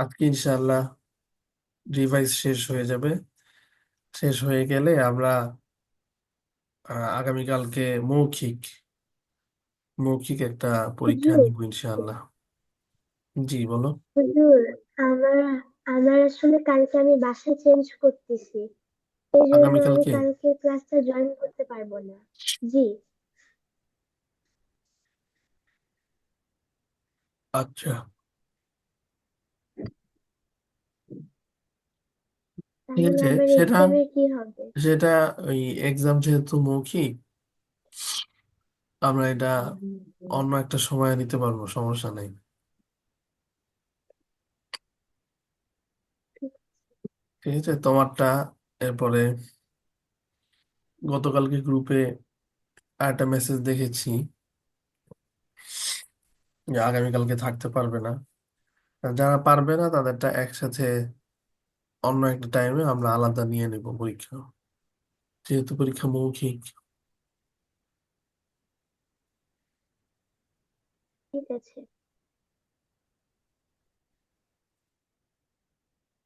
আজকে ইনশাআল্লাহ রিভাইজ শেষ হয়ে যাবে। শেষ হয়ে গেলে আমরা আগামীকালকে মৌখিক মৌখিক একটা পরীক্ষা হুজুর নিব ইনশাআল্লাহ। জি বলো। হুজুর আমার আমার আসলে কালকে আমি বাসা চেঞ্জ করতেছি, এই জন্য আমি আগামীকালকে? কালকে ক্লাসটা জয়েন করতে পারবো না। জি। আচ্ছা, ঠিক তাহলে আছে। আমার সেটা এক্সামের কি হবে? সেটা ওই এক্সাম যেহেতু মৌখিক, আমরা এটা অন্য একটা সময় নিতে পারবো, সমস্যা নেই। ঠিক আছে তোমারটা। এরপরে গতকালকে গ্রুপে একটা মেসেজ দেখেছি যে আগামীকালকে থাকতে পারবে না। আর যারা পারবে না তাদেরটা একসাথে অন্য একটা টাইমে আমরা আলাদা নিয়ে নেব পরীক্ষা, যেহেতু পরীক্ষা মৌখিক। ঠিক আছে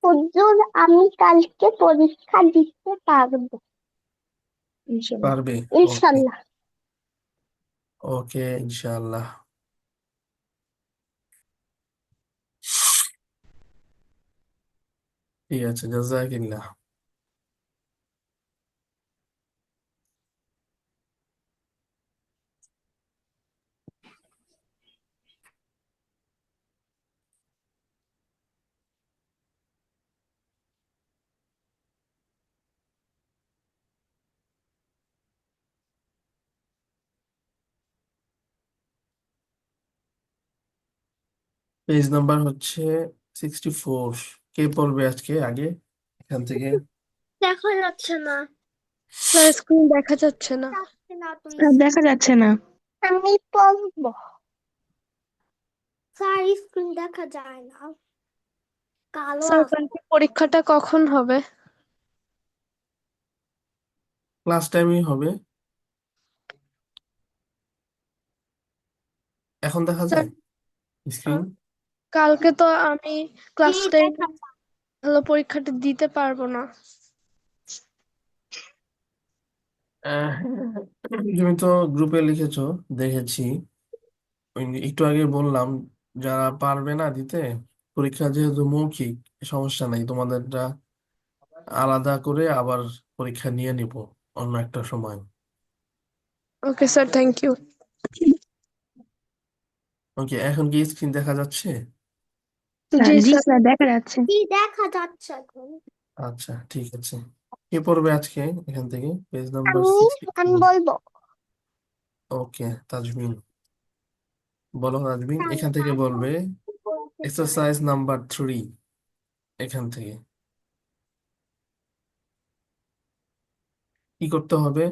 হুজুর, আমি কালকে পরীক্ষা দিতে পারবো ইনশাল্লাহ। পারবে? ওকে। ইনশাল্লাহ। ওকে ইনশাআল্লাহ। ঠিক আছে, জাযাকিল্লাহ। পেজ নাম্বার হচ্ছে 64। কে পড়বে আজকে আগে এখান থেকে? দেখা যাচ্ছে না। স্যার স্ক্রিন দেখা যাচ্ছে না। যাচ্ছে না তুমি। দেখা যাচ্ছে না। আমি পড়বো। স্যার স্ক্রিন দেখা যায় না, কালো স্যার আছে। কালকে পরীক্ষাটা কখন হবে? ক্লাস টাইমই হবে। এখন দেখা স্যার যায় স্ক্রিন? কালকে তো আমি কি ক্লাস টেন দেখা হলো পরীক্ষাটা দিতে পারবো না। তুমি তো গ্রুপে লিখেছো, দেখেছি। ওই একটু আগে বললাম, যারা পারবে না দিতে পরীক্ষা যেহেতু মৌখিক, সমস্যা নাই, তোমাদেরটা আলাদা করে আবার পরীক্ষা নিয়ে নিব অন্য একটা সময়। Okay sir, thank you. Okay, এখন কি স্ক্রিন দেখা যাচ্ছে? জি জি স্যার। স্যার, দেখা যাচ্ছে। কি দেখা যাচ্ছে এখন? আচ্ছা ঠিক আছে। কে পড়বে আজকে এখান থেকে পেজ নাম্বার আমি 64? আমি বলবো। ওকে তাজমিন, বলো তাজমিন, তাহলে এখান থেকে আমি বলবে বলতে চাই। এক্সারসাইজ নাম্বার 3, এখান থেকে কি করতে হবে?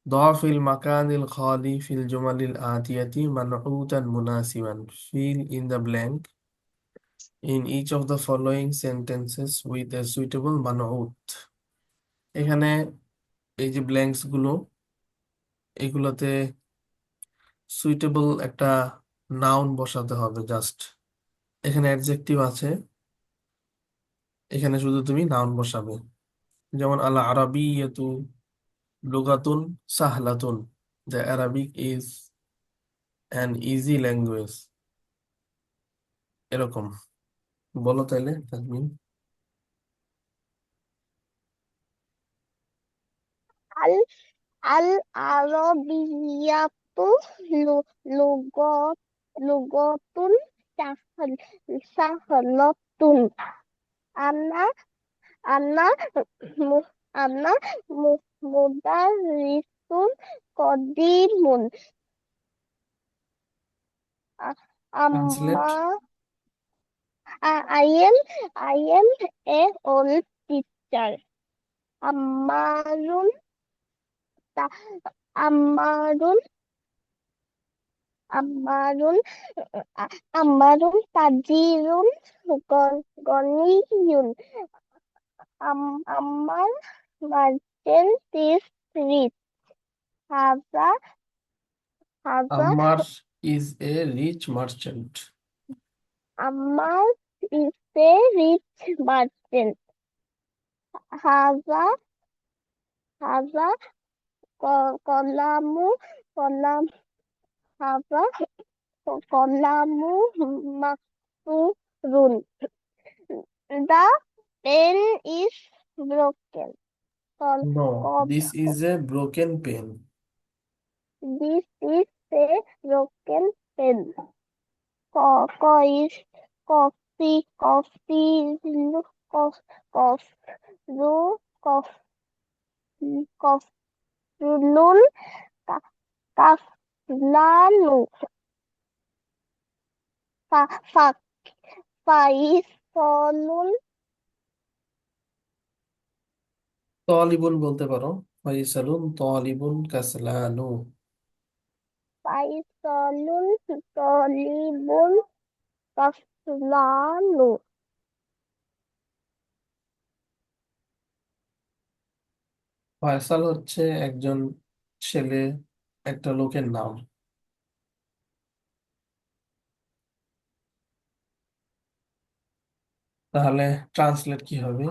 ضع في المكان الخالي في الجمل الآتية منعوتا مناسبا. Fill in the blank in each of the following sentences with a suitable منعوت. এখানে এই যে ব্ল্যাঙ্কস গুলো, এগুলোতে সুইটেবল একটা নাউন বসাতে হবে জাস্ট। এখানে অ্যাডজেক্টিভ আছে, এখানে শুধু তুমি নাউন বসাবে। যেমন আল আরাবিয়াতু লুগাতুন সাহলাতুন, the Arabic is an easy language. এরকম বলো তাইলে তাজমিন। আল আল আরবিয়াতু লুগত লুগতুন সাহল সাহলাতুন। আনা আনা মু- আনা মুদারিসুন কদিমুন। আ- ট্রান্সলেট। আম্মা I am a old teacher. আম্মারুন তা- আম্মারুন আম্মারুন আম্মারুন তাজিরুন গনিয়ুন। আম্মার মার্চেন্ট ইজ রিচ। হাজা হাজা আম্মার ইজ এ রিচ মার্চেন্ট। আম্মার is a rich merchant. Haza, haza, kolamu, kolam, haza, kolamu, maksurun. The pen is broken. No, this This is a broken pen. is a broken pen. Is coffee, cough, cough, cough, cough, nun, kaflanu, fa, fa, faiz, solun, তলিবুন বলতে পারো। ফাইসালুন তলিবুন কাসলানু। faiz, solun, tolibun, kaflanu. Faisal হচ্ছে একজন ছেলে, একটা লোকের নাম। তাহলে translate কি হবে?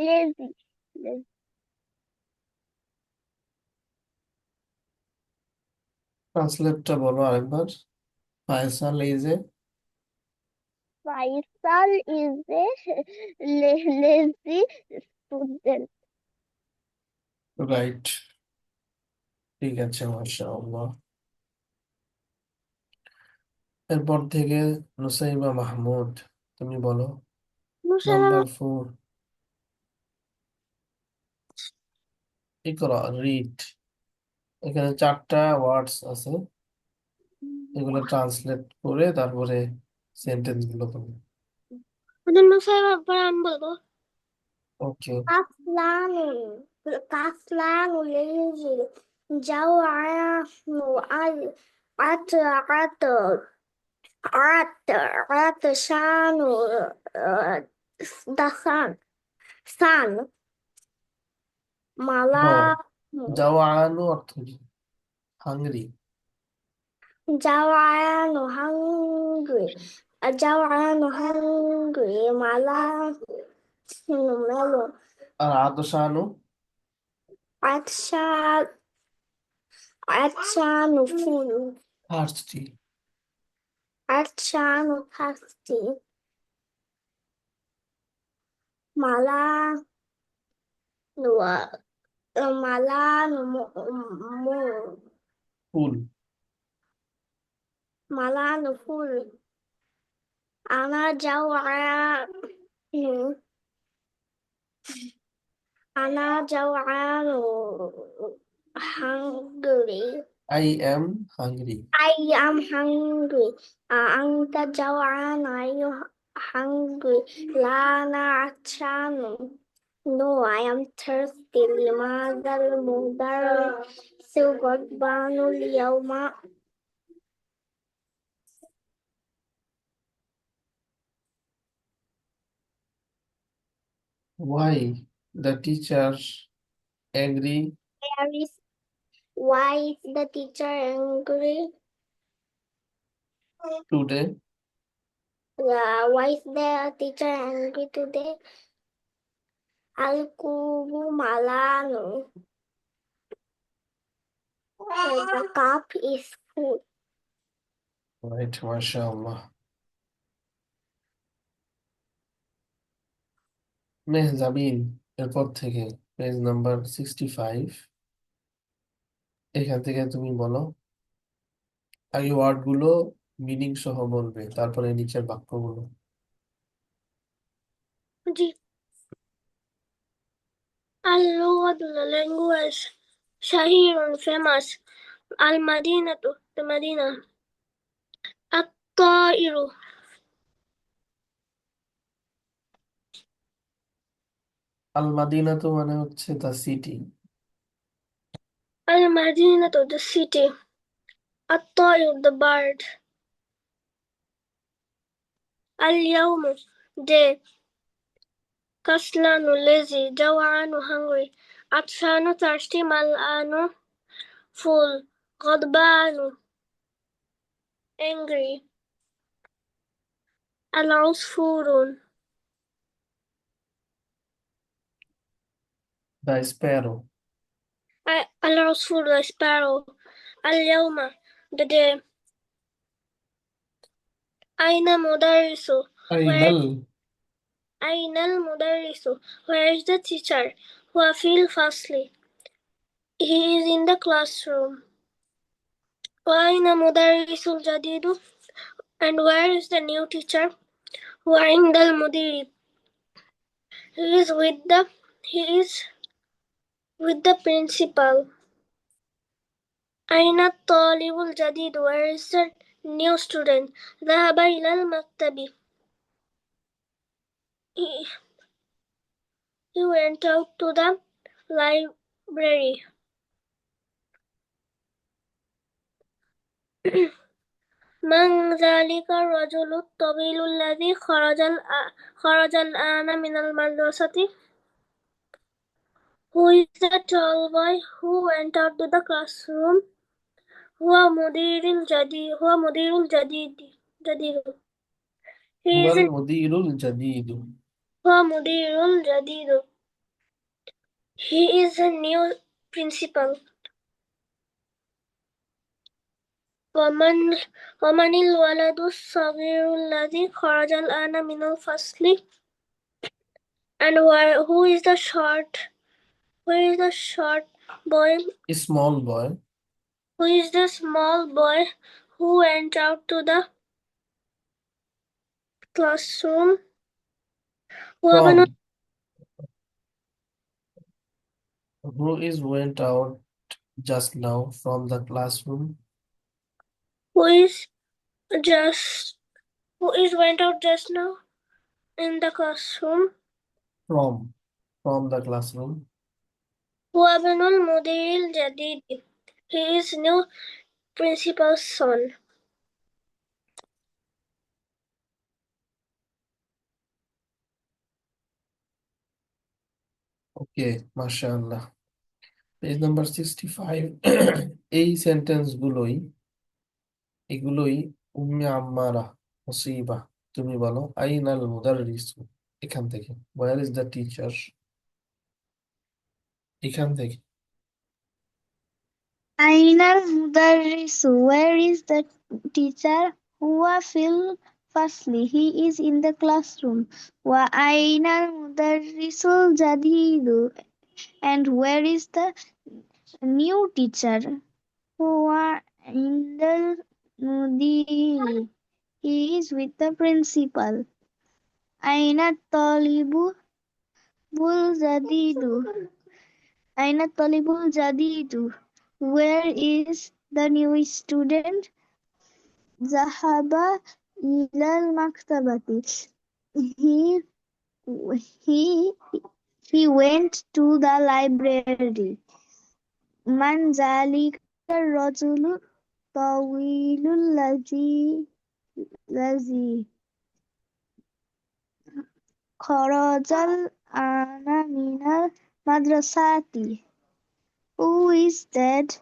Lazy, lazy. ট্রান্সলেটটা বলো আরেকবার। Faisal is a Faisal is a lazy student. Right. ঠিক আছে, মাশাআল্লাহ। এরপর থেকে নুসাইবা মাহমুদ, তুমি বলো। নাম্বার 4, ইকরা, রিড। এখানে 4টা ওয়ার্ডস আছে, এগুলো ট্রান্সলেট করে তারপরে সেন্টেন্স গুলো করবে। আমি বলবো ওকে। কাফলানু কাফলানু লেজি জাওয়ানু আল আত আত আত আত শানু দাসান সান মালা নো, জাওয়ানু অর্থ কি? হাংরি। জাওয়ানু হাঙ্গরি জাওয়ানু হাঙ্গরি মালা মেলো আর আদশানু আচ্ছা আচ্ছানু ফুল থার্স্টি। আচ্ছানু থাকতি মালা নুয়া মালা নু ফুল। মালা নু ফুল আনা আনা জাওয়ানু hungry I am hungry. I am hungry. Anta jawan. Are you hungry? Lana achanu. No, I am thirsty. لماذا المدرس غضبان اليوم? Why the teacher angry Why is the teacher angry? today? Why is the teacher angry today? Al-kubu malanu. The cup is full. Right, mashallah. Mehjabin, এরপর থেকে page number 65, এখান থেকে তুমি বলো। আগে word গুলো meaning সহ বলবে, তারপরে নিচের বাক্যগুলো। জি اللغة the language شهير famous المدينة the مدينة الطائر আল মাদিনাতু মানে হচ্ছে the city. المدينة the city الطائر the bird اليوم day كسلان lazy جوعان hungry عطشان thirsty ملآن full غضبان angry. العصفور The sparrow. العصفور the sparrow. اليوم the day. أين مدرس أين أين المدرس Where is the teacher هو في الفصل He is in the classroom. وأين مدرس الجديد And where is the new teacher هو عند المدير He is with the principal. أين الطالب الجديد Where is the new student ذهب إلى المكتب He went out to the library. من ذلك الرجل الطويل الذي خرج الآن من المدرسة Who is the tall boy who went out to the classroom هو مدير الجديد He هو is المدير الجديد. هو مدير الجديد He is a new principal. ومن الولد الصغير الذي خرج الآن من الفصل And who is the short boy A small boy. Who is the small boy who went out to the classroom وابن From. Who is went out just now from the classroom? who is went out just now in the classroom From the classroom. هو ابن المدير الجديد He is new principal's son. Okay, mashallah. Page number 65. এই sentence এগুলোই উম্মে আম্মারা মুসিবা তুমি বলো আইনাল মুদাররিসু এখান থেকে where is the teacher এখান থেকে أين المدرس? Where is the teacher? هو في الفصل. He is in the classroom. وأين المدرس الجديد? And where is the new teacher? هو عند المدير. He is with the principal. أين الطالب الجديد? أين الطالب الجديد? Where is the new student? ذهب إلى المكتبة. He went to the library. من ذلك الرجل الطويل الذي خرج الآن من المدرسة Who is that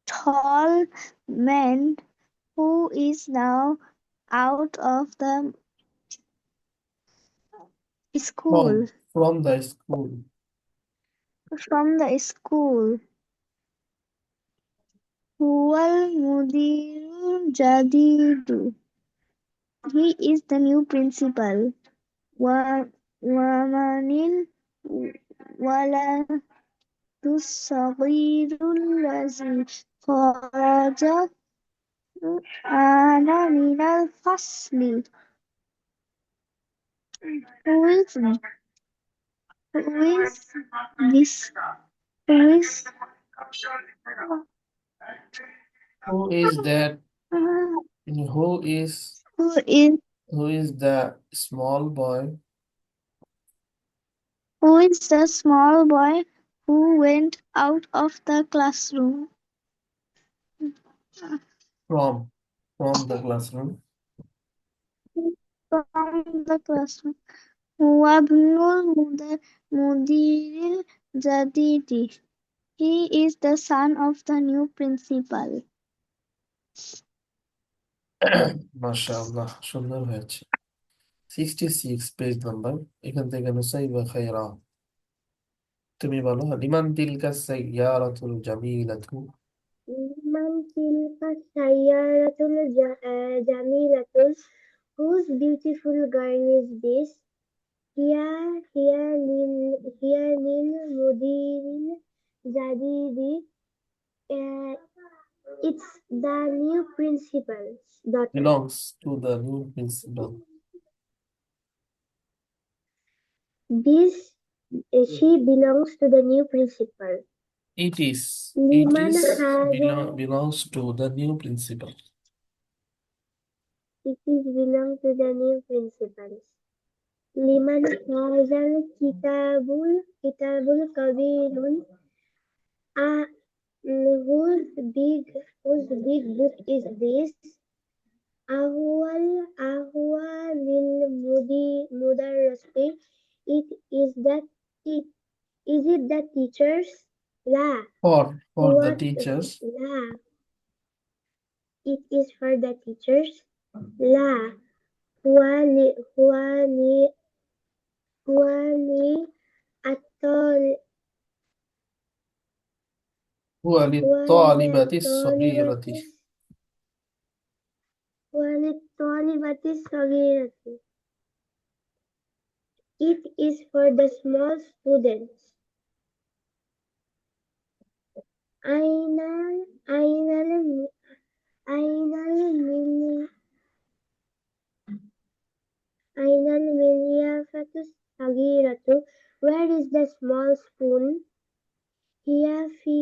tall man who is now out of the school? from the school. From the school. هو المدير الجديد. He is the new principal. ومن الولد الصغير الذي خرج الآن من الفصل. Who is this? Who is that? Who is the small boy Who is the small boy who went out of the classroom? from the classroom? From the classroom. هو ابن المدير الجديد. He is the son of the new principal. মাশাআল্লাহ, সুন্দর হয়েছে। 66 page number, এখান থেকে নুসাইবা খায়রা। তুমি বলো, লিমান তিলকা সাইয়ারাতুল জামিলাতু। লিমান তিলকা সাইয়ারাতুল জামিলাতুল, whose beautiful girl is this? Here lil mudiril jadidi, it's the new principal's daughter. Belongs to the new principal. She belongs to the new principal. It Liman hadha, belongs to the new principal. it is belong to the new principal. Liman hadhal kitabul kabirun, whose big book is this? Ahwa lil mudarrisi, it is it the teachers? La. For the What? teachers. La. It is for the teachers? La. Huwa li atol هو للطالبة الصغيرة. وللطالبة الصغيرة. It is for the small students. أين المليافة الصغيرة? Where is the small spoon? هي في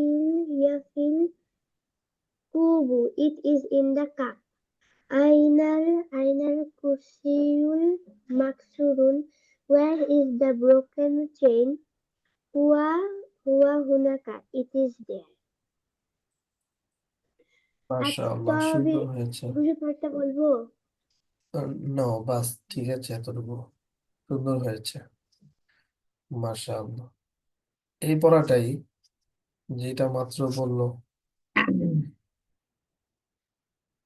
الكوب. It is in the cup. أين الكرسي المكسور? Where is the broken chain? هو هناك. It is there. মাশাআল্লাহ, সুন্দর হয়েছে। পাঠটা বলবো? No, বাস ঠিক আছে, এতটুকু সুন্দর হয়েছে। মাশাআল্লাহ। এই পড়াটাই যেটা মাত্র বললো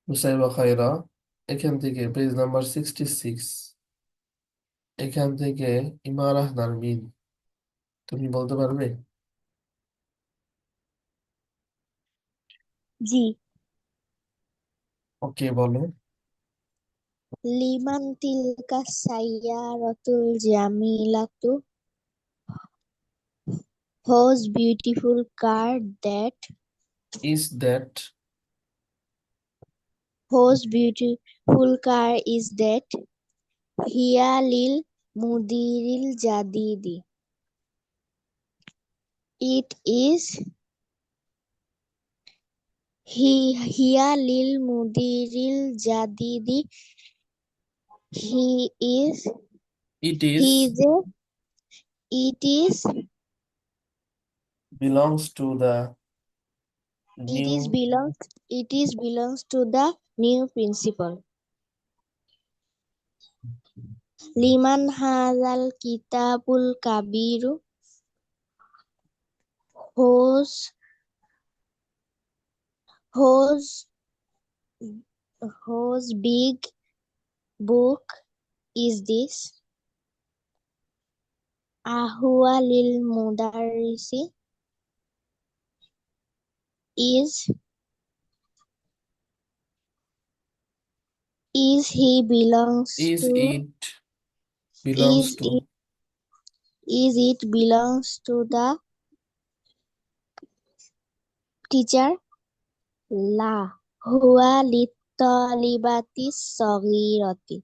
নুসাইবা খায়রা, এখান থেকে পেজ নাম্বার 66, এখান থেকে ইমারাহ নারমিন, তুমি বলতে পারবে? জি। ওকে, বলো। লিমান তিলকা সাইয়ারাতুল জামিলাতু, whose beautiful car that Is that whose beautiful car is that? Hiya lil mudiril jadidi, it is hiya lil mudiril jadidi, it it is belongs to the belongs to the new principal. Liman hadzal kitabul kabiru, whose big book is this? Ahwa lil mudarrisi, is he belongs is to it belongs is to it is it belongs to the teacher? La. Huwa lit-talibati saghirati.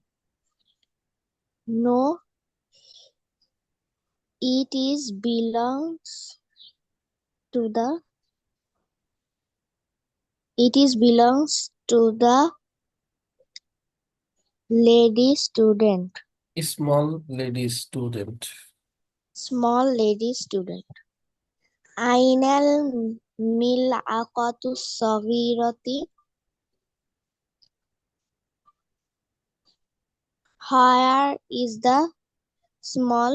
No, it is belongs to the lady student. small lady student. Small lady student. Ainal mil'aqatu saghirati, where is the small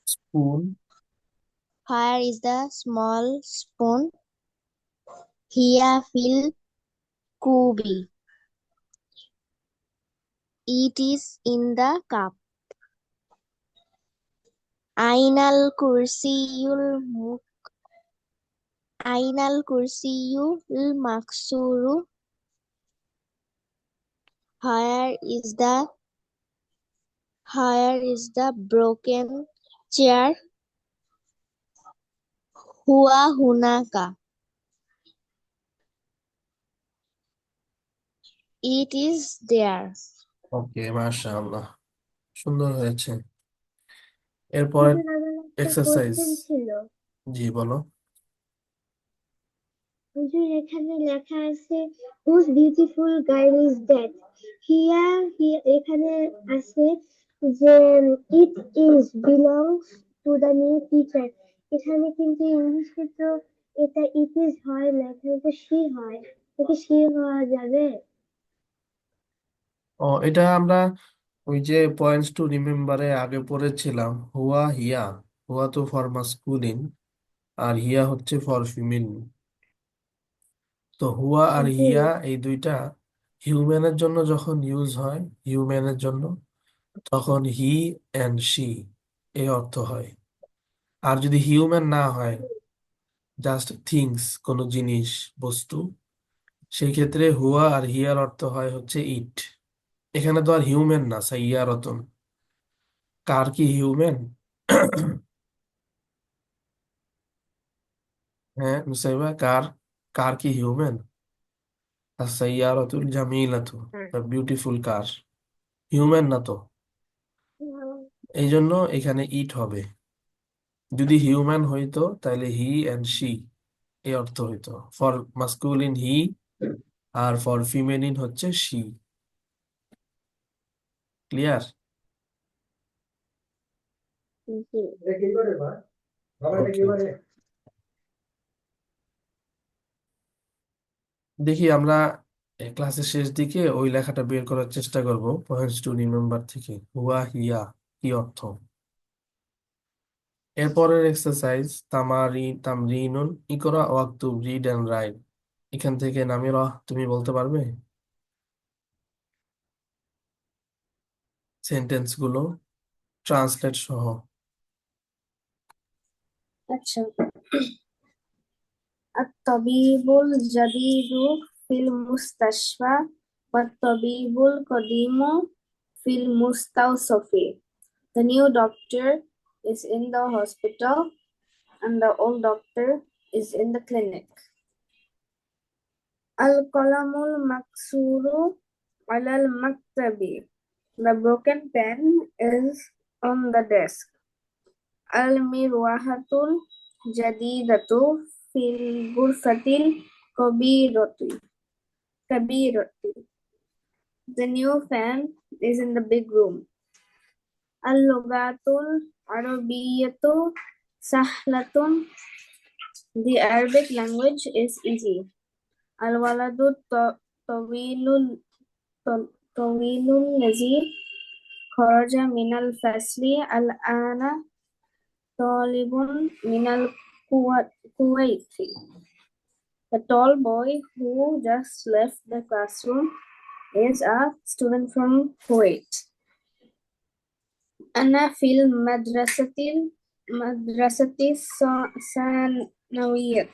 Spoon. spoon? Hiya fil Kubi. It is in the cup. Ainal kursiyul maksuru. Here is the broken chair. Hua hunaka. It is there. ওকে, মাশাআল্লাহ, সুন্দর হয়েছে। এরপরে হুজুর, আমার একটা exercise. Question ছিল। জি বলো। হুজুর, এখানে লেখা আছে whose beautiful girl is that. এখানে আছে যে it is belongs to the new teacher. এখানে কিন্তু ইংলিশে তো এটা ইট ইজ হয় না, এখানে তো শি হয়। এটা শি হওয়া যাবে? এটা আমরা ওই যে পয়েন্টস টু রিমেম্বারে আগে পড়েছিলাম। হুয়া হিয়া, হুয়া তো ফর মাস্কুলিন আর হিয়া হচ্ছে ফর ফিমেল। তো হুয়া আর জি। হিয়া এই দুইটা হিউম্যানের জন্য যখন ইউজ হয়, হিউম্যানের জন্য, তখন হি অ্যান্ড শি এই অর্থ হয়। আর যদি হিউম্যান না হয়, জাস্ট থিংস, কোনো জিনিস, বস্তু, সেই ক্ষেত্রে হুয়া আর হিয়ার অর্থ হয় হচ্ছে ইট। এখানে তো আর হিউম্যান না সাইয়া রতন, কার কি হিউম্যান? হ্যাঁ মুসাইবা, কার কার কি হিউম্যান? আর সাইয়ারাতুল জামিলাতু, বিউটিফুল কার, হিউম্যান না তো। এই জন্য এখানে ইট হবে। যদি হিউম্যান হইতো তাহলে হি অ্যান্ড শি এই অর্থ হইতো। ফর মাস্কুলিন হি আর ফর ফিমেলিন হচ্ছে শি। ক্লিয়ার? জি। ওকে, দেখি আমরা ক্লাসের শেষ দিকে ওই লেখাটা বের করার চেষ্টা করব পয়েন্টস টু রিমেম্বার থেকে, হুয়া হিয়া কি অর্থ। এরপরের এক্সারসাইজ তামরিনুন ইকরা ওয়াক্তুব রিড এন্ড রাইট। এখান থেকে নামিরা তুমি বলতে পারবে সেন্টেন্স গুলো ট্রান্সলেট সহ? আচ্ছা। الطبيب الجديد في المستشفى والطبيب القديم في المستوصف. The new doctor is in the hospital and the old doctor is in the clinic. القلم المكسور على المكتب. The broken pen is on the desk. المروحة الجديدة في الغرفة الكبيرة. The new fan is in the big room. اللغة العربية سهلة. The Arabic language is easy. الولد الطويل الذي خرج من الفصل الآن طالب من الكويت. The tall boy who just left the classroom is a student from Kuwait. أنا في المدرسة الثانوية.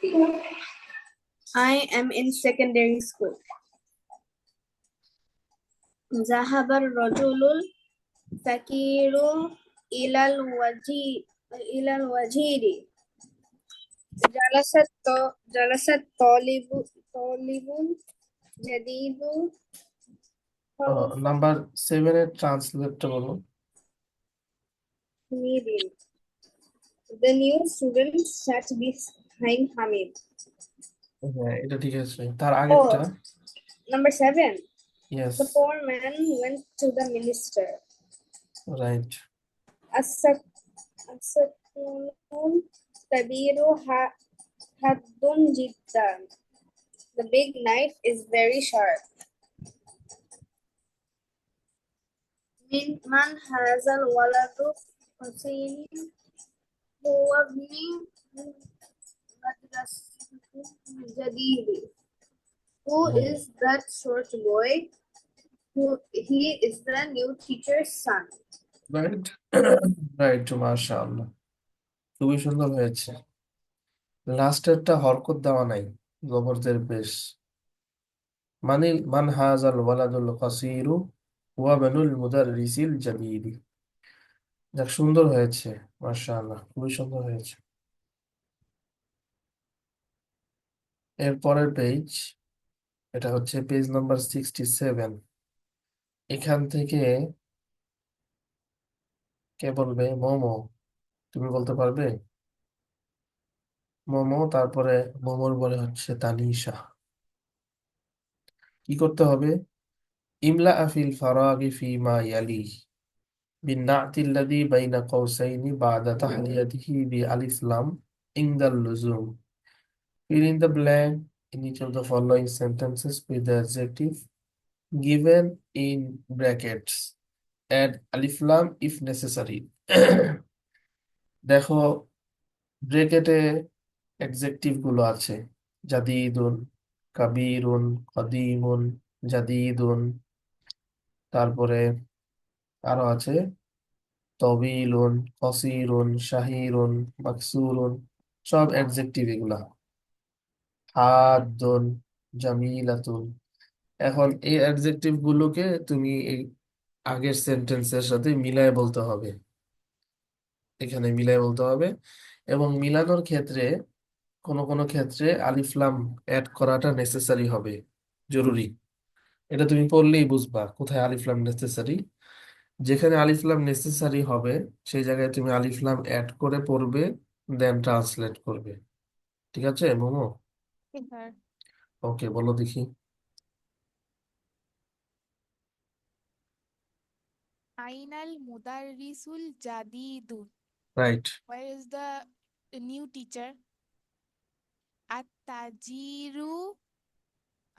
I am in secondary school. ذهب الرجل الفقير إلى الوزير. جلس الطالب الجديد. Number 7 এর ট্রান্সলেটটা বলো। Medium. The new student sat behind Hamid. হ্যাঁ এটা ঠিক আছে, তার আগেরটা। Number 7. Yes, The poor man went to the minister. Right. السكون كبير حاد جدا. The big knife is very sharp. من هذا الولد حسين هو ابن مدرسة جديد. Who Who is that short boy? He is the new teacher's son. Right right, মাশাআল্লাহ, খুবই সুন্দর হয়েছে। লাস্টেরটা হরকত দেওয়া নাই, জবরদের পেশ। মান হাজাল ওয়ালাদুল কাসিরু ওয়া বানুল মুদাররিসিল জাদিদি। যাক, সুন্দর হয়েছে, মাশাআল্লাহ, খুবই সুন্দর হয়েছে। এর পরের পেজ, এটা হচ্ছে পেজ নাম্বার 67। এখান থেকে কে বলবে? মোমো, তুমি বলতে পারবে? মোমো, তারপরে মোমোর বলে হচ্ছে তানিশা। কি করতে হবে? ইমলা আফিল ফারাগি ফিমা ইয়ালি بالنعت الذي بين قوسين بعد تحليته بألف لام عند اللزوم. Fill in the blank in each of the following sentences with the adjective given in brackets. Add alif lam if necessary. দেখো, ব্রেকেটে অ্যাডজেক্টিভ গুলো আছে: জাদিদুন, কাবীরুন, কদীমুন, জাদিদুন, তারপরে আরো আছে তবিলুন, কসিরুন, শাহিরুন, মাকসুরুন, সব অ্যাডজেক্টিভ এগুলা। হাদুন, জামিলাতুন। এখন এই অ্যাডজেক্টিভ গুলোকে তুমি এই আগের সেন্টেন্সের সাথে মিলায় বলতে হবে, এখানে মিলায় বলতে হবে। এবং মিলানোর ক্ষেত্রে কোনো কোনো ক্ষেত্রে আলিফ লাম অ্যাড করাটা নেসেসারি হবে, জরুরি। এটা তুমি পড়লেই বুঝবা কোথায় আলিফ লাম নেসেসারি। যেখানে আলিফ লাম নেসেসারি হবে সেই জায়গায় তুমি আলিফ লাম অ্যাড করে পড়বে, দেন ট্রান্সলেট করবে। ঠিক আছে মোমো? স্যার ওকে, বলো দেখি। Ainal Mudarrisul Jadidu. Right. Where is the new teacher?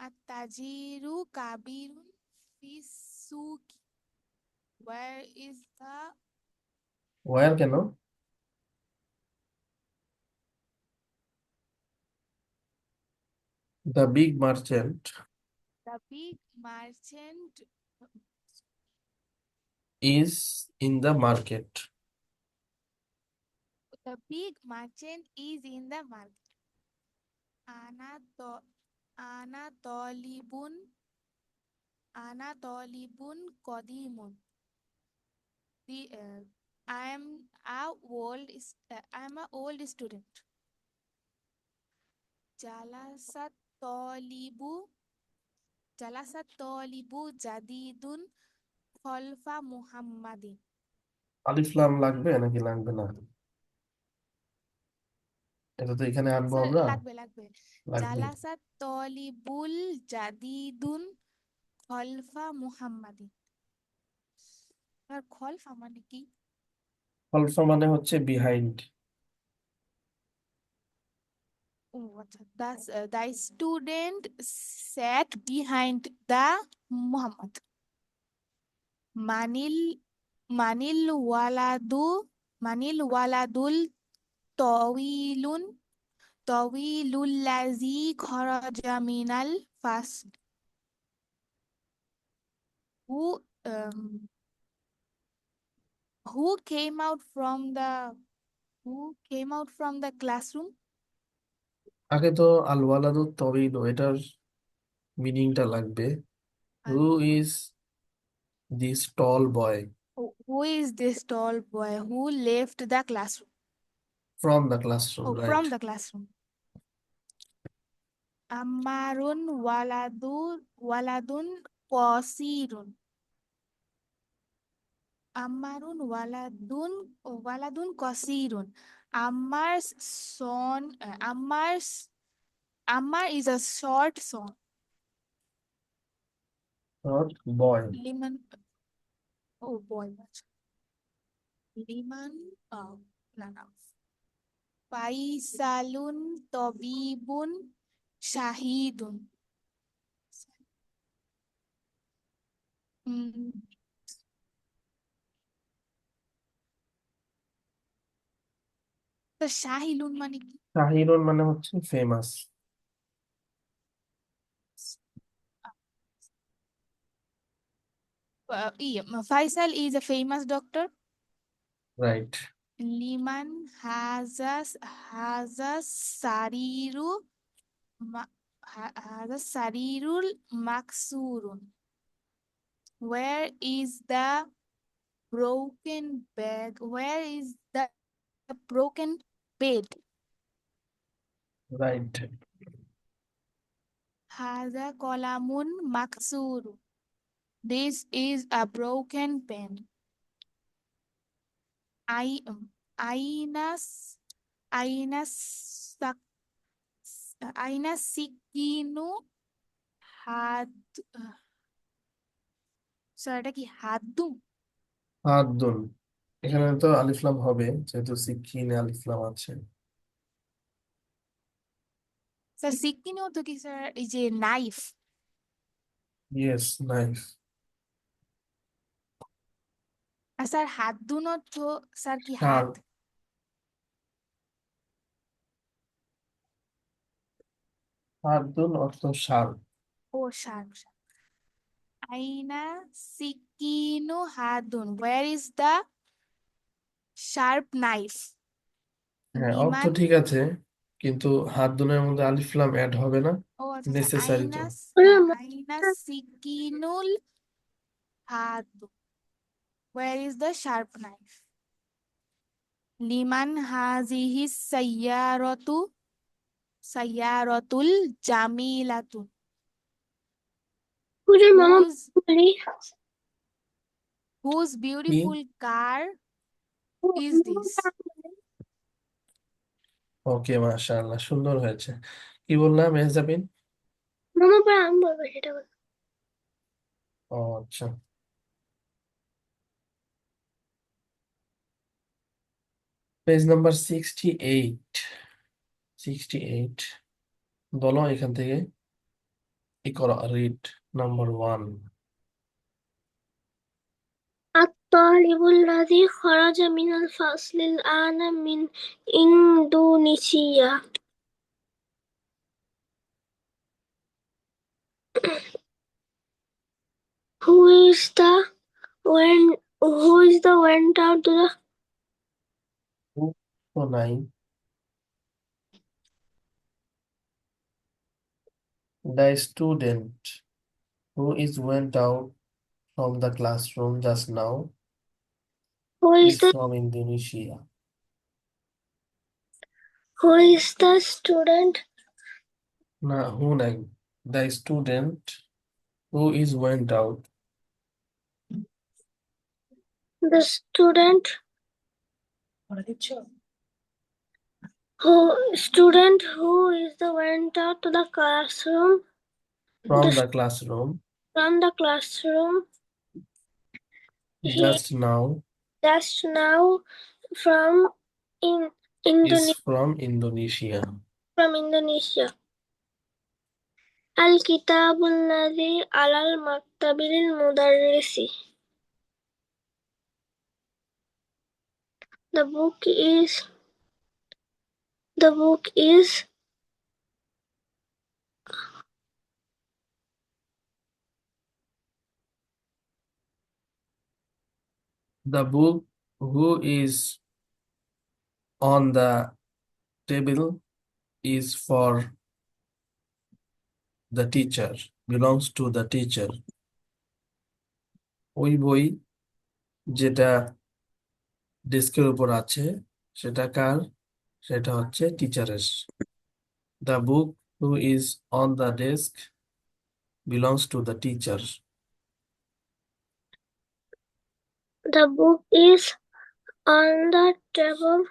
At-tajiru kabirun fi suqi. Where is the ওয়ার কেন? The big merchant big merchant is in the market. the big merchant is in the market. Ana tolibun qadimun. I'm a old student. Jalasat tolibu jadidun khalfa Muhammadin. আলিফ লাম লাগবে নাকি লাগবে না? এটা তো এখানে আনবো স্যার আমরা। লাগবে লাগবে। জালাসাত তলিবুল জাদিদুন খলফা মুহাম্মাদিন। আর খলফা মানে কি? খলফা মানে হচ্ছে বিহাইন্ড। ও আচ্ছা, the student sat behind the Muhammad. মানিল মানিল ওয়ালাদুল তওয়িলুন তওয়িলুল্লাযী খরাজা মিনাল ফাসল. who um, who came out from the classroom? আগে তো আল ওয়ালাদু তবিলু, এটার মিনিংটা লাগবে। Who is this tall boy Who is this tall boy who left the classroom? From the classroom? Oh, right. from the classroom. Ammarun waladun qasirun. Ammarun waladun qasirun. Ammar's son. Ammar is a short son. Not boy. Liman. Oh boy. Liman. No, no. Faisalun tabibun shahidun. Mm, তো শাহিলুন মানে কি? শাহিরুন মানে হচ্ছে famous. Faisal is a famous doctor. Right. Liman has a sarirul maksurun. Where is the broken bed? Where is the broken bed? Right. Haza kolamun maksuru. This is a broken pen. Aina sikinu had এটা কি হাদ্দু? হাদ্দুন। এখানে তো আলিফলাম হবে যেহেতু সিকিনে আলিফলাম আছে। Sir সিকিনু তো কি স্যার এই যে নাইফ। Yes, nice. আর স্যার হাদ্দুন তো স্যার কি শাল। হাত? হাদ্দুন অর্থ শাল। ও শার্প। আইনা সিকিনু হাদুন। Where is the sharp knife? হ্যাঁ, অর্থ লিমান ঠিক আছে, কিন্তু হাদ্দুনের মধ্যে আলিফলাম অ্যাড হবে না, আচ্ছা নেসেসারি তো। আইনা সিকিনুল হাদু। Where is the sharp knife? লিমান হাজিহি সাইয়ারাতুল জামিলাতু। হুজুর মামা Whose বলি whose beautiful car is this? ওকে, মাশাআল্লাহ, সুন্দর হয়েছে। কি বললাম মেহজাবিন? মামা পরে আমি বলবো সেটা বল। ও আচ্ছা। পেজ নাম্বার 68 বলো এখান থেকে ইকরা, read number 1। الطالب الذي خرج من الفصل الآن من إندونيسيا. Who is the went out to the তো নাই। The student who is went out from the classroom just now who is is the from Indonesia. student না, who নাই। The student who is went out the student who is the went out to the classroom from the- the classroom from the classroom he just now just now from in is Indonesia from Indonesia. from Indonesia. الكتاب الذي على المكتب للمدرس. The book is The book who is on the table is for the teacher, belongs to the teacher. ওই বই যেটা ডেস্কের উপর আছে সেটা কার? সেটা হচ্ছে টিচারের। The book who is on the desk belongs to the teacher. The book is on the table.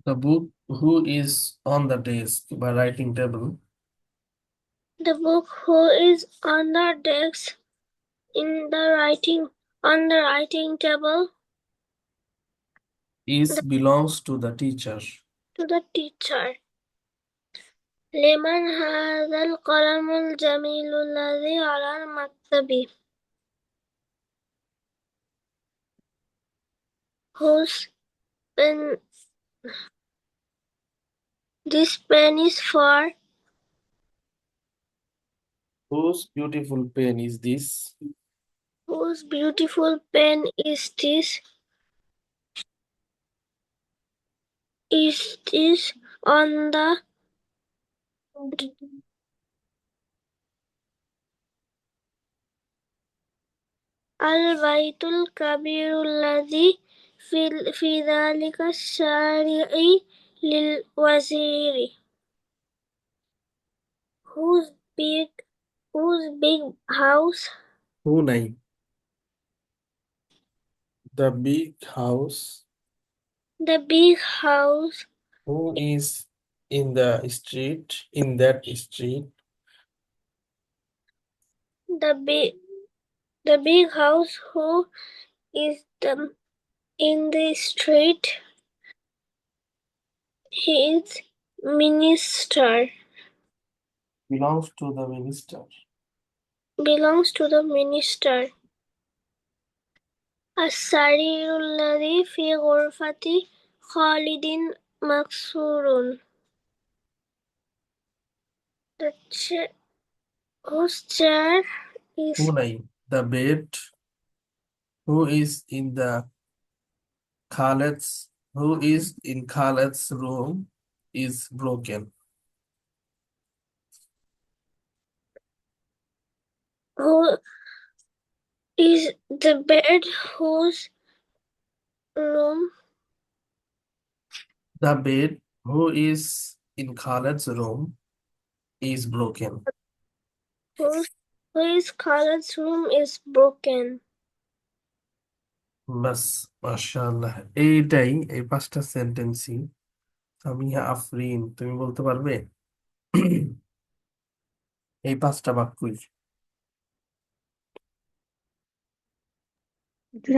The book who is on the desk by writing table The book who is on the desk on the writing table is belongs to the teacher. to the teacher. لمن هذا القلم الجميل الذي على المكتب. Whose pen this pen is for? Whose beautiful pen is this? Whose beautiful pen is this? Is this on the البيت الكبير الذي في ذلك الشارع للوزير. Whose big house? Who নাই? The big house. The big house. Who is in the street? In that street. The big house. Who is in the street? He is minister. Belongs to the minister. Belongs to the minister. السرير الذي في غرفة خالد مكسور. The chair, whose chair is Who নাই? The bed. Who is in the Khaled's? Who is in Khaled's room is broken. who is the bed whose room The bed. Who is in Khaled's room is broken. whose Khaled's room is broken. বাস মাশাআল্লাহ, এইটাই এই 5টা সেন্টেন্সই। সামিয়া আফরিন, তুমি বলতে পারবে এই 5টা বাক্যই?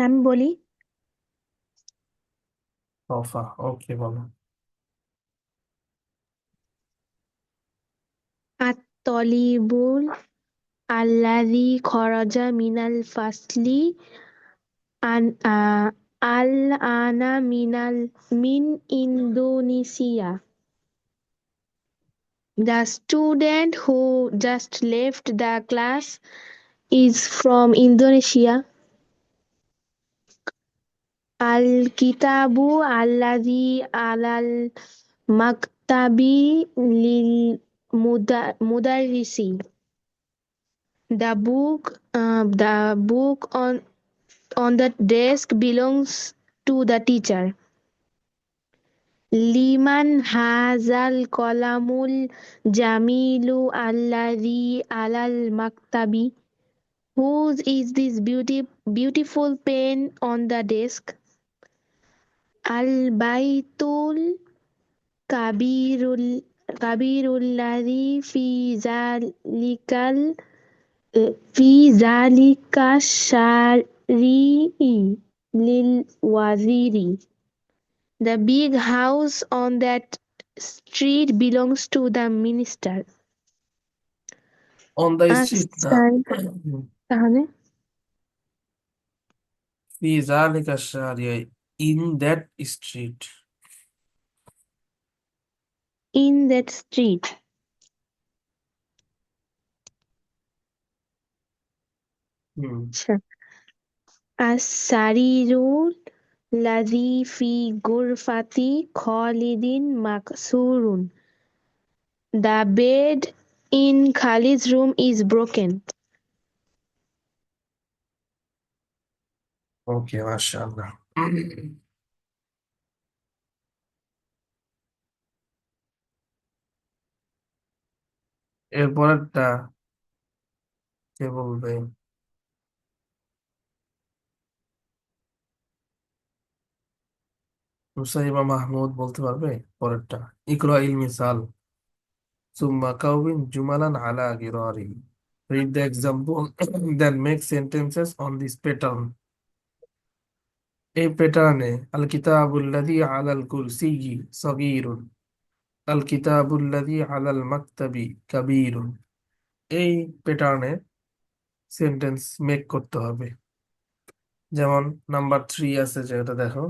আমি বলি তফা, ওকে বলো। আত-তলিবুল আল্লাযী খরাজা মিনাল ফাসলি আল-আনা মিন Indonesia. The student who just left the class is from Indonesia. Al-kitabu alladhi alal maktabi lil mudarrisi. The book on the desk belongs to the teacher. Liman hazal qalamul jamilu alladhi alal maktabi. Whose is this beautiful pen on the desk? Al-baytul kabirul ladhi fi zalika shari'i lil waziri. The big house on that street belongs to the minister. On the street না, তাহলে ফি যালিকা শারিয়া, in that street. in that street. আচ্ছা। as-sarirul ladhi fi ghurfati Khalidin maksurun. The bed in Khalid's room is broken. ওকে, মাশাআল্লাহ। এরপরেরটা কে বলবে? মুসাইবা মাহমুদ বলতে পারবে পরেরটা? ইকরা ইল মিসাল সুম্মা কাউবিন জুমালান আলা গিরারি। Read the example, then make sentences on this pattern. এই প্যাটার্নে আল কিতাবুল্লাযী আলাল কুরসিয়্যি সগীরুন, আল কিতাবুল্লাযী আলাল মাকতাবি কাবীরুন। এই প্যাটার্নে সেন্টেন্স মেক করতে হবে। যেমন নাম্বার 3 আছে, যেটা দেখো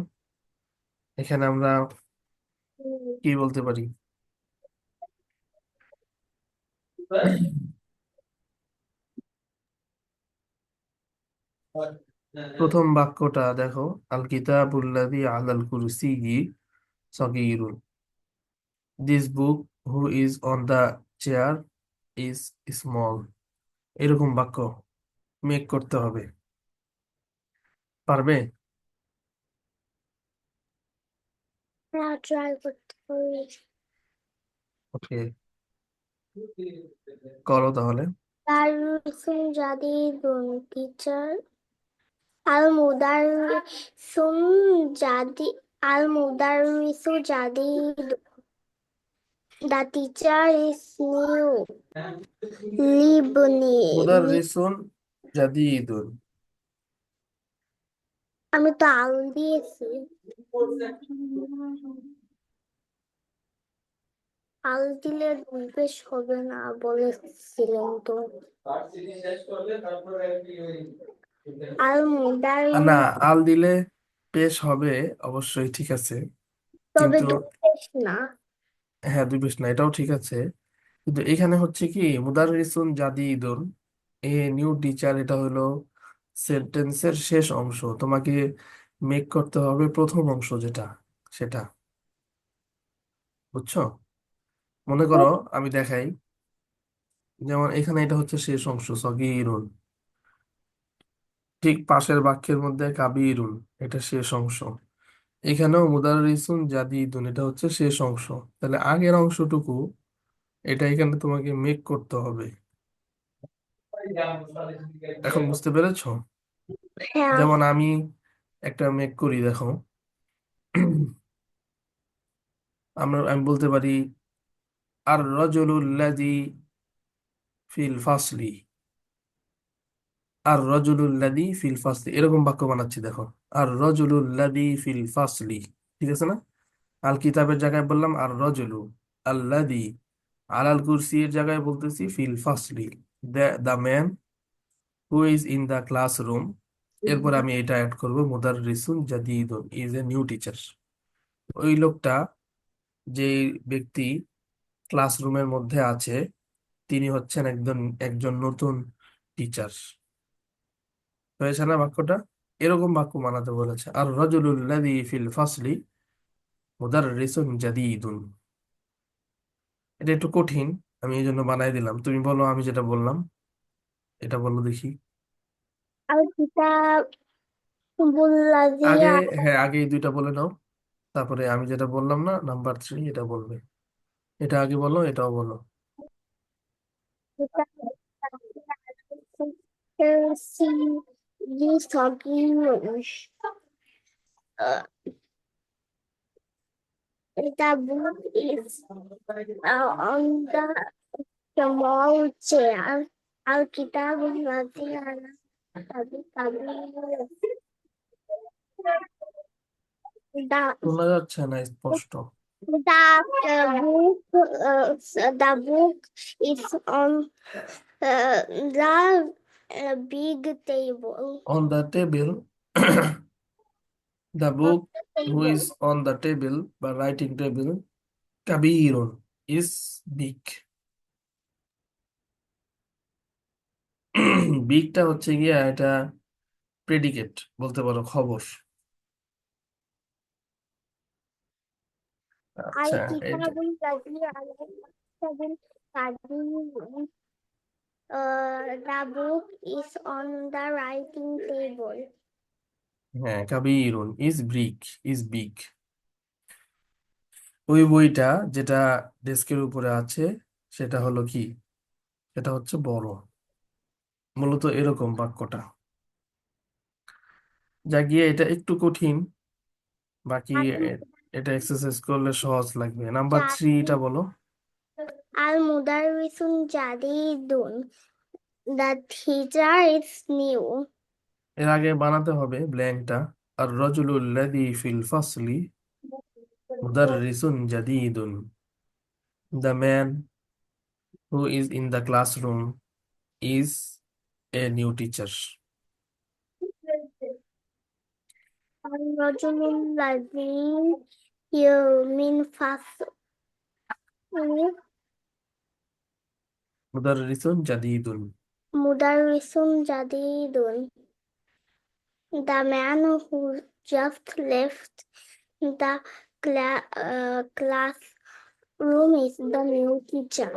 এখানে আমরা কি বলতে পারি? প্রথম বাক্যটা দেখো, আল কিতাবুল্লাযী আলাল কুরসিয়্যি সগীরুন। This book who is on the chair is small. এরকম বাক্য মেক করতে হবে। পারবে? হ্যাঁ, ট্রাই করতে পারি। ওকে, করো তাহলে। মুদাররিসুন জাদিদুন, টিচার। আল-মুদাররিসুন আল-মুদাররিসু জাদিদ। The teacher is new. লিবনি। মুদাররিসুন জাদীদুন। আমি তো আল দিয়েছি। আল দিলে বেশ হবে না বলেছিলেন তো। আল না, মুদাররিস আল দিলে পেশ হবে, অবশ্যই ঠিক আছে, তবে কিন্তু দুঃখের না। হ্যাঁ, দুই পেশ না, এটাও ঠিক আছে, কিন্তু এখানে হচ্ছে কি মুদাররিসুন জাদীদুন, এ নিউ টিচার, এটা হলো সেন্টেন্সের শেষ অংশ, তোমাকে মেক করতে হবে প্রথম অংশ যেটা, সেটা। বুঝছো? মনে করো আমি দেখাই, যেমন এখানে এটা হচ্ছে শেষ অংশ সগীরুন, ঠিক পাশের বাক্যের মধ্যে কাবীরুন, এটা শেষ অংশ। এখানেও মুদাররিসুন জাদীদুন, এটা হচ্ছে শেষ অংশ। তাহলে আগের অংশটুকু এটা এখানে তোমাকে মেক করতে হবে। এখন বুঝতে পেরেছো? হ্যাঁ, যেমন আমি একটা মেক করি, দেখো। আমি বলতে পারি আর রজুলুল্লাযী ফিল ফাসলি। আর রজুলুল্লাযী ফিল ফাসলি, এরকম বাক্য বানাচ্ছি, দেখো। আর রজুলুল্লাযী ফিল ফাসলি, ঠিক আছে না? আল কিতাবের জায়গায় বললাম আর রজুলু, আল্লাযী আলাল কুরসির জায়গায় বলতেছি ফিল ফাসলি, the man who is in the classroom. এরপর আমি এটা অ্যাড করবো, মুদাররিসুন জাদীদুন ইজ এ নিউ টিচার। ওই লোকটা, যে ব্যক্তি ক্লাসরুমের মধ্যে আছে, তিনি হচ্ছেন একজন একজন নতুন টিচার। হয়েছে না বাক্যটা? এরকম বাক্য বানাতে বলেছে, আর রজুলুল্লাযী ফিল ফাসলি মুদাররিসুন জাদীদুন। এটা একটু কঠিন, আমি এই জন্য বানাই দিলাম। তুমি বলো, আমি যেটা বললাম এটা বলো দেখি। আল কিতাবুল্লাযী আগে, হ্যাঁ, আগে এই দুইটা বলে নাও, তারপরে আমি যেটা বললাম না, নাম্বার 3, এটা বলবে। এটা আগে বলো, এটাও বলো। The book is on the small chair. Al-Kitab الذي على শোনা যাচ্ছে না স্পষ্ট। the book is on the big table. On the table, the book who is on the table বা রাইটিং টেবিল, কাবীরুন ইজ বিগ। বিগটা হচ্ছে গিয়া এটা প্রেডিকেট বলতে পারো, খবর। আচ্ছা, এটা الكتاب الذي على التبل. The book is on the writing table. হ্যাঁ, কাবীরুন ইজ বিগ, ইজ বিগ। ওই বইটা যেটা ডেস্কের উপরে আছে সেটা হলো কি, সেটা হচ্ছে বড়। মূলত এরকম বাক্যটা, যা গিয়ে এটা একটু কঠিন, বাকি এটা এক্সারসাইজ করলে সহজ লাগবে। নাম্বার 3 এটা বলো। Al-Mudarrisun Jadidun. The teacher is new. এর আগে বানাতে হবে ব্ল্যাঙ্কটা, আর রজুলুল্লাযী ফিল ফাসলি মুদাররিসুন জাদীদুন, the man who is in the classroom is a new teacher. الرجل الذي يؤمن فصل. মুদাররিসুন জাদীদুন। Mudarrisun Jadidun. The man who just left the classroom is the new teacher.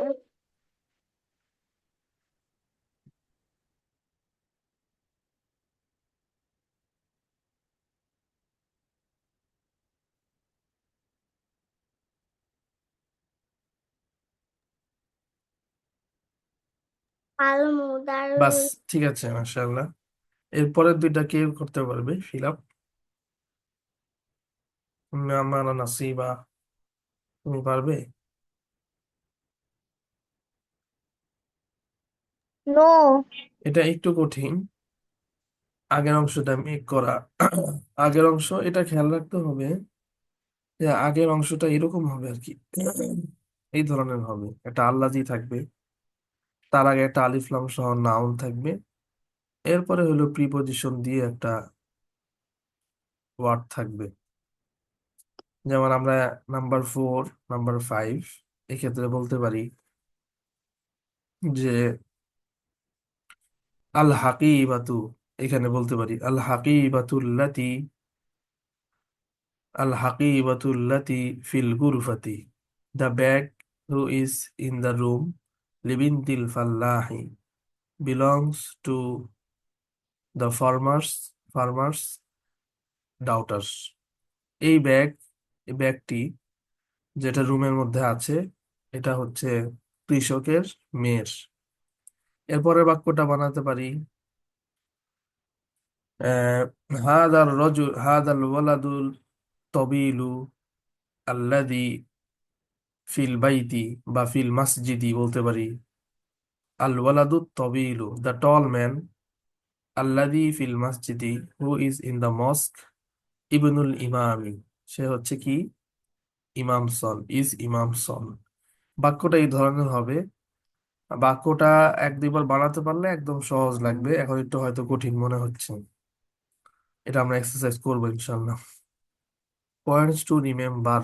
Bus, Al-Mudarris. ঠিক আছে, মাশাআল্লাহ। এরপরের দুইটা কে করতে পারবে ফিল আপ? আমার নাসিবা, তুমি পারবে? No. এটা একটু কঠিন, আগের অংশটা মেক করা। আগের অংশ এটা খেয়াল রাখতে হবে যে আগের অংশটা এরকম হবে আর কি, এই ধরনের হবে। একটা আল্লাজি থাকবে, তার আগে একটা আলিফ লাম সহ নাউন থাকবে, এরপরে হলো প্রিপজিশন দিয়ে একটা ওয়ার্ড থাকবে। যেমন আমরা নাম্বার 4, নাম্বার 5 এক্ষেত্রে বলতে পারি যে আল হাকিবাতু, এখানে বলতে পারি আল হাকিবাতুল্লাতি, আল হাকিবাতুল্লাতি ফিল গুরফাতি, the bag who is in the room লিবিনতিল ফাল্লাহি belongs to the farmers daughters. এই ব্যাগটি যেটা রুমের মধ্যে আছে, এটা হচ্ছে কৃষকের মেয়ের। এরপরের বাক্যটা বানাতে পারি হাদাল ওয়ালাদুল তবিলু আল্লাদি ফিল বাইতি, বা ফিল মসজিদি বলতে পারি আল ওয়ালাদু তবিলু, দ্য টল ম্যান, আল্লাদি ফিল মসজিদি, who is in the mosque, ইবনুল ইমামি, সে হচ্ছে কি ইমামসন। বাক্যটা এই ধরনের হবে। বাক্যটা 1-2 বার বানাতে পারলে একদম সহজ লাগবে, এখন একটু হয়তো কঠিন মনে হচ্ছে। এটা আমরা এক্সারসাইজ করবো ইনশাল্লাহ। Points to remember.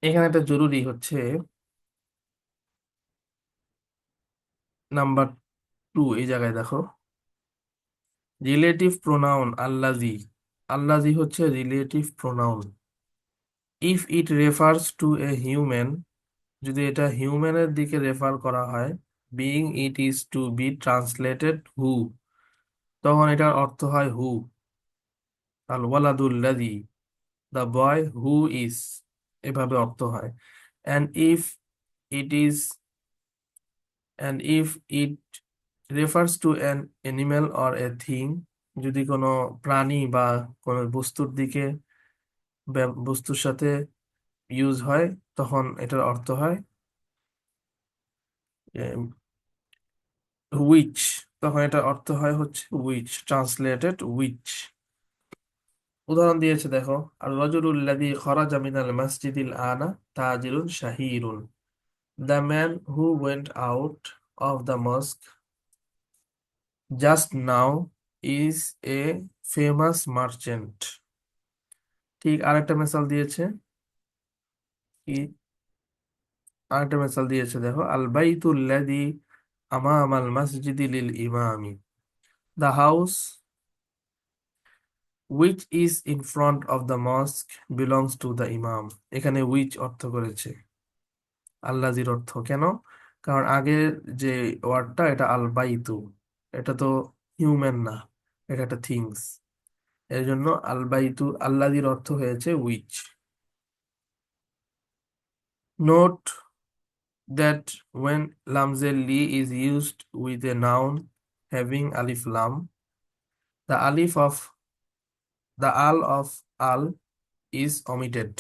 এখানে একটা জরুরি হচ্ছে নাম্বার 2, এই জায়গায় দেখো রিলেটিভ প্রোনাউন আল্লাজি। আল্লাজি হচ্ছে relative pronoun. If it refers to a human, যদি এটা হিউম্যানের দিকে রেফার করা হয়, being it is to be translated who, তখন এটার অর্থ হয় হু। আল ওয়ালাদুল্লাযী, দ্য বয় হু ইজ, এভাবে অর্থ হয়। and if it is and if it refers to an animal or a thing, যদি কোনো প্রাণী বা কোনো বস্তুর দিকে বস্তুর সাথে ইউজ হয়, তখন এটার অর্থ হয় উইচ, তখন এটার অর্থ হয় হচ্ছে উইচ, ট্রান্সলেটেড উইচ। উদাহরণ দিয়েছে দেখো, আর রাজুলুল্লাযী খরাজা মিনাল মসজিদিল আনা তাজিরুন শাহিরুন, the man who went out of the mosque just now is a famous merchant. ঠিক আরেকটা মিসাল দিয়েছে কি, আরেকটা মিসাল দিয়েছে দেখো, আল বাইতুল্লাযী আমামাল মসজিদি লিল Emami, the house which is in front of the mosque belongs to the imam. এখানে which অর্থ করেছে, আল্লাজির অর্থ কেন? কারণ আগের যে ওয়ার্ডটা এটা আল বাইতু, এটা তো হিউম্যান না, এটা একটা থিংস, এর জন্য আল বাইতু আল্লাজির অর্থ হয়েছে which. Note that when lamzel li is used with a noun having alif lam, the al of al is omitted.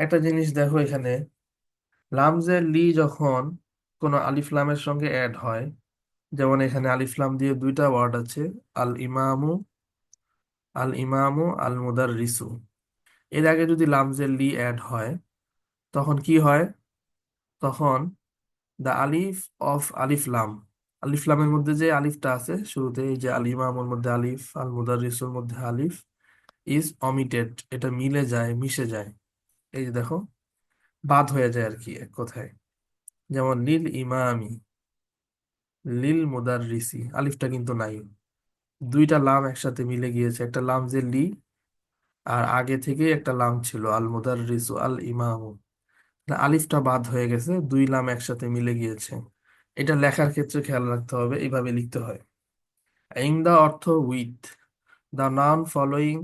একটা জিনিস দেখো, এখানে লামজের লি যখন কোনো আলিফ লামের সঙ্গে অ্যাড হয়, যেমন এখানে আলিফ লাম দিয়ে দুইটা ওয়ার্ড আছে, আল ইমামু আল মুদাররিসু, এর আগে যদি লামজের লি অ্যাড হয়, তখন কি হয়? তখন দ্য আলিফ অফ আলিফ লাম। আলিফ লামের মধ্যে যে আলিফটা আছে শুরুতে, এই যে আল ইমামের মধ্যে আলিফ, আল মুদাররিসুর মধ্যে আলিফ, ইজ অমিটেড, এটা মিলে যায়, মিশে যায়। এই যে দেখো, বাদ হয়ে যায় আর কি এক কথায়। যেমন লিল ইমামি, লিল মুদাররিসি, আলিফটা কিন্তু নাই, দুইটা লাম একসাথে মিলে গিয়েছে। একটা লাম যে লি, আর আগে থেকে একটা লাম ছিল আল মুদাররিসু আল ইমামু, আলিফটা বাদ হয়ে গেছে, দুই লাম একসাথে মিলে গিয়েছে। এটা লেখার ক্ষেত্রে খেয়াল রাখতে হবে, এইভাবে লিখতে হয়। ইংদা অর্থ with, the noun following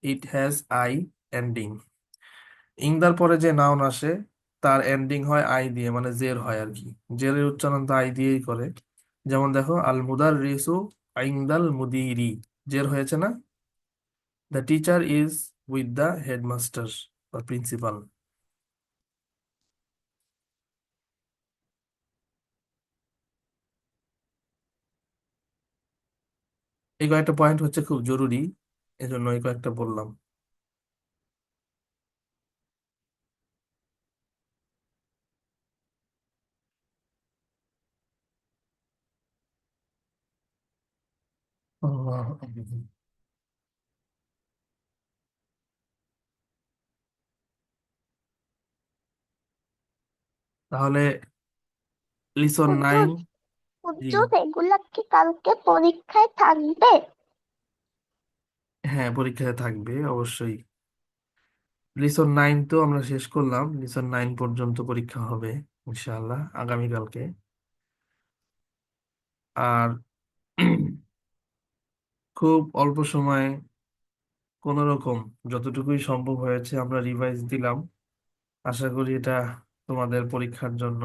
it has I ending. ইংদার পরে যে নাউন আসে তার এন্ডিং হয় আই দিয়ে, মানে জের হয় আর কি, জেরের উচ্চারণ তো আই দিয়েই করে। যেমন দেখো, আল মুদাররিসু ইংদাল মুদিরি, জের হয়েছে না? The teacher is with the headmaster বা প্রিন্সিপাল। এই কয়েকটা পয়েন্ট হচ্ছে খুব জরুরি, এজন্য এই কয়েকটা বললাম। আল্লাহ আকবার। তাহলে লিসন 9। জি, হুজুর এগুলা কি কালকে পরীক্ষায় থাকবে? হ্যাঁ পরীক্ষায় থাকবে অবশ্যই। লিসন 9 তো আমরা শেষ করলাম, লিসন 9 পর্যন্ত পরীক্ষা হবে ইনশাআল্লাহ আগামীকালকে। আর খুব অল্প সময়ে কোন রকম যতটুকুই সম্ভব হয়েছে আমরা রিভাইজ দিলাম। আশা করি এটা তোমাদের পরীক্ষার জন্য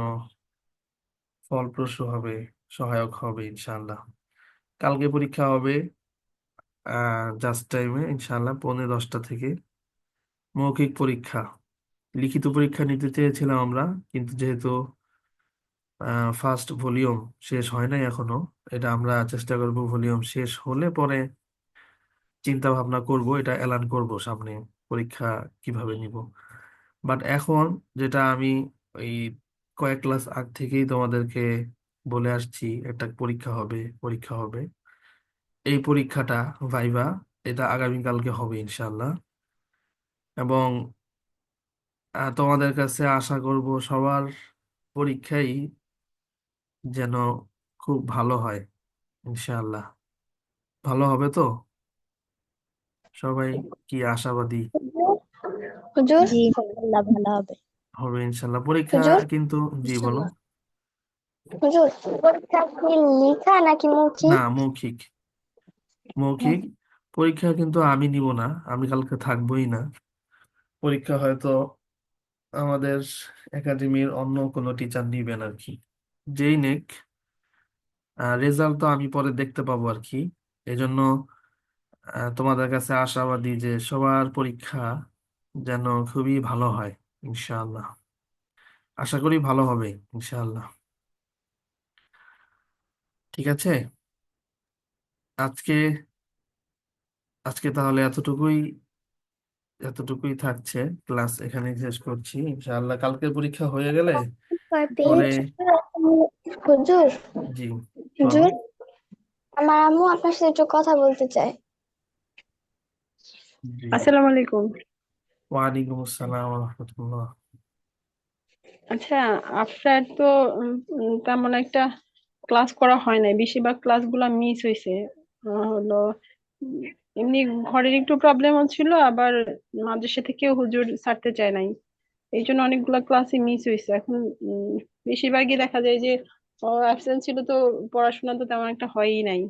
ফলপ্রসূ হবে, সহায়ক হবে ইনশাআল্লাহ। কালকে পরীক্ষা হবে জাস্ট টাইমে ইনশাআল্লাহ 10:45 থেকে। মৌখিক পরীক্ষা, লিখিত পরীক্ষা নিতে চেয়েছিলাম আমরা, কিন্তু যেহেতু ফার্স্ট ভলিউম শেষ হয় নাই এখনো, এটা আমরা চেষ্টা করব ভলিউম শেষ হলে পরে চিন্তা ভাবনা করব, এটা এলান করব সামনে পরীক্ষা কিভাবে নিব। বাট এখন যেটা আমি এই কয়েক ক্লাস আগ থেকেই তোমাদেরকে বলে আসছি, একটা পরীক্ষা হবে, পরীক্ষা হবে। এই পরীক্ষাটা ভাইবা, এটা আগামীকালকে হবে ইনশাল্লাহ। এবং তোমাদের কাছে আশা করব সবার পরীক্ষাই যেন খুব ভালো হয় ইনশাআল্লাহ। ভালো হবে তো? সবাই কি আশাবাদী? হুজুর জি ইনশাআল্লাহ ভালো হবে। হবে ইনশাআল্লাহ পরীক্ষা হুজুর কিন্তু। জি বলো। ইনশাআল্লাহ। হুজুর পরীক্ষা কি লিখা নাকি না, মৌখিক? মৌখিক, মৌখিক। পরীক্ষা কিন্তু আমি নিব না, আমি কালকে থাকবোই না। পরীক্ষা হয়তো আমাদের একাডেমির অন্য কোনো টিচার নিবেন আর কি, যেই নেক। রেজাল্ট তো আমি পরে দেখতে পাবো আর কি। এজন্য তোমাদের কাছে আশাবাদী যে সবার পরীক্ষা যেন খুবই ভালো হয় ইনশাআল্লাহ। আশা করি ভালো হবে ইনশাআল্লাহ। ঠিক আছে, আজকে আজকে তাহলে এতটুকুই থাকছে। ক্লাস এখানে শেষ করছি ইনশাআল্লাহ। কালকের পরীক্ষা হয়ে গেলে কয় পরে। পেজ? হুজুর জি বলো। হুজুর আমার আম্মু আপনার সাথে একটু কথা বলতে চায়। জি, আসসালামু আলাইকুম। ওয়ালাইকুম আসসালাম ওয়া রাহমাতুল্লাহ। আচ্ছা, আপনার তো তেমন একটা ক্লাস করা হয় নাই, বেশিরভাগ ক্লাসগুলো মিস হয়েছে। হলো উম, এমনি ঘরের একটু প্রবলেম হচ্ছিল, আবার মাদ্রাসা থেকেও হুজুর ছাড়তে চায় নাই, এই জন্য অনেকগুলা ক্লাসই মিস হয়েছে। এখন বেশিরভাগই দেখা যায় যে অ্যাবসেন্ট ছিল, তো পড়াশোনা তো তেমন একটা হয়ই নাই।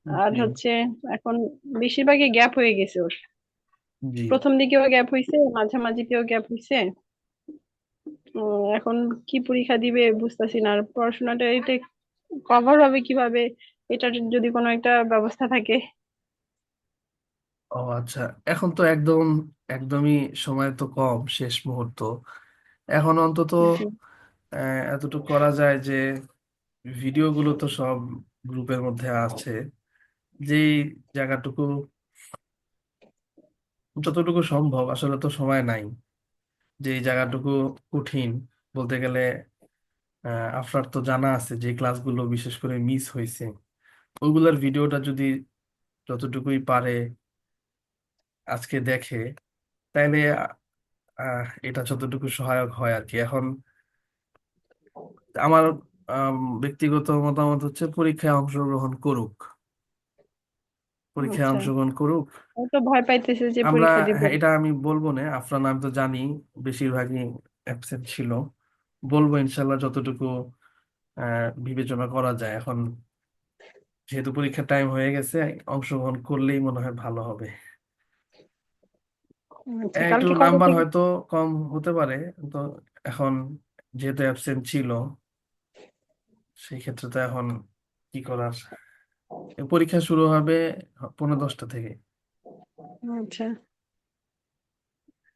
আর জি, হচ্ছে এখন বেশিরভাগই গ্যাপ হয়ে গেছে ওর, জি। প্রথম দিকেও গ্যাপ হয়েছে, মাঝামাঝিতেও গ্যাপ হয়েছে। এখন কি পরীক্ষা দিবে বুঝতেছি না, আর পড়াশোনাটা এটা কভার হবে কিভাবে, এটার যদি কোনো একটা ব্যবস্থা থাকে। ও আচ্ছা, এখন তো একদমই সময় তো কম, শেষ মুহূর্ত। এখন অন্তত জি এতটুকু করা যায় যে ভিডিওগুলো তো সব গ্রুপের মধ্যে আছে, যেই জায়গাটুকু যতটুকু সম্ভব, আসলে তো সময় নাই, যেই জায়গাটুকু কঠিন বলতে গেলে আপনার তো জানা আছে যে ক্লাসগুলো বিশেষ করে মিস হয়েছে, ওইগুলোর ভিডিওটা যদি যতটুকুই পারে আজকে দেখে, তাইলে এটা যতটুকু সহায়ক হয় আর কি। এখন আমার ব্যক্তিগত মতামত হচ্ছে পরীক্ষায় অংশগ্রহণ করুক, পরীক্ষায় আচ্ছা, অংশগ্রহণ করুক। ও তো ভয় পাইতেছে যে আমরা, পরীক্ষা দিব। হ্যাঁ, এটা আমি বলবো না, আফরান আমি তো জানি বেশিরভাগই অ্যাবসেন্ট ছিল। বলবো ইনশাল্লাহ যতটুকু বিবেচনা করা যায়। এখন যেহেতু পরীক্ষার টাইম হয়ে গেছে, অংশগ্রহণ করলেই মনে হয় ভালো হবে। আচ্ছা, একটু কালকে কবে নাম্বার থেকে? হয়তো কম হতে পারে, তো এখন যেহেতু অ্যাবসেন্ট ছিল, সেই ক্ষেত্রে তো এখন কি করার। পরীক্ষা শুরু হবে 10:30 থেকে। আচ্ছা,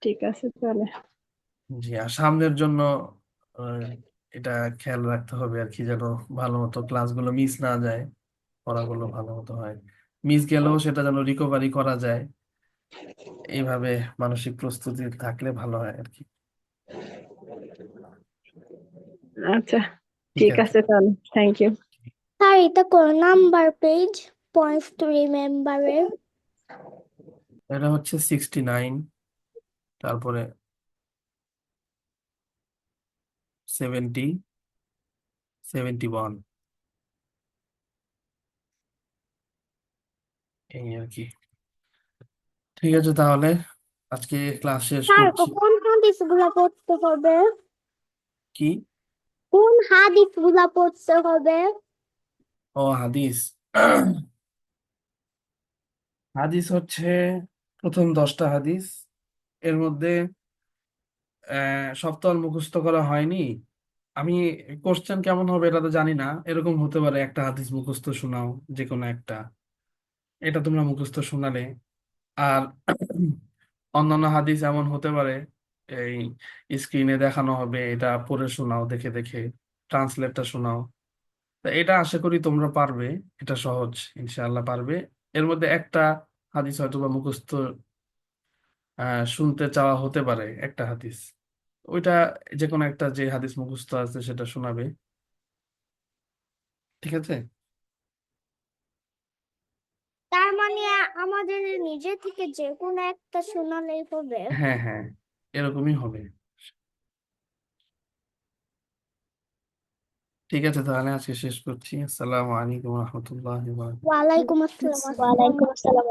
ঠিক আছে তাহলে। জি, আর সামনের জন্য আহ, এটা খেয়াল রাখতে হবে আর কি, যেন ভালো মতো ক্লাসগুলো মিস না যায়, পড়াগুলো ভালো মতো হয়। মিস গেলেও সেটা যেন রিকভারি করা যায়, এইভাবে মানসিক প্রস্তুতি থাকলে ভালো হয় আর কি। আচ্ছা, ঠিক ঠিক আছে। আছে তাহলে, থ্যাংক ইউ। স্যার এটা কোন নাম্বার পেজ? পয়েন্টস টু রিমেম্বারের। এটা হচ্ছে 69, তারপরে 70, 71, এই আর কি। ঠিক আছে তাহলে আজকে ক্লাস শেষ স্যার করছি। কোন হাদিস গুলা পড়তে হবে? কি? কোন হাদিস গুলা পড়তে হবে? ও, হাদিস। হাদিস হচ্ছে প্রথম 10টা হাদিস, এর মধ্যে সব তো আর মুখস্থ করা হয়নি। আমি কোশ্চেন কেমন হবে এটা তো জানি না, এরকম হতে পারে একটা হাদিস মুখস্থ শোনাও, যে কোনো একটা, এটা তোমরা মুখস্থ শোনালে। আর অন্যান্য হাদিস এমন হতে পারে, এই স্ক্রিনে দেখানো হবে, এটা পড়ে শোনাও, দেখে দেখে ট্রান্সলেটটা শোনাও। তা এটা আশা করি তোমরা পারবে, এটা সহজ, ইনশাআল্লাহ পারবে। এর মধ্যে একটা হাদিস হয়তো বা মুখস্থ শুনতে চাওয়া হতে পারে, একটা হাদিস, ওইটা যে কোনো একটা, যে হাদিস মুখস্থ আছে সেটা শোনাবে। ঠিক আছে। তার মানে আমাদের নিজে থেকে যে কোনো একটা শোনালেই হবে? হ্যাঁ, হ্যাঁ, এরকমই হবে। ঠিক আছে তাহলে আজকে শেষ করছি। আসসালামু আলাইকুম রহমতুল্লাহ। ওয়ালাইকুম আসসালাম। ওয়ালাইকুম আসসালাম।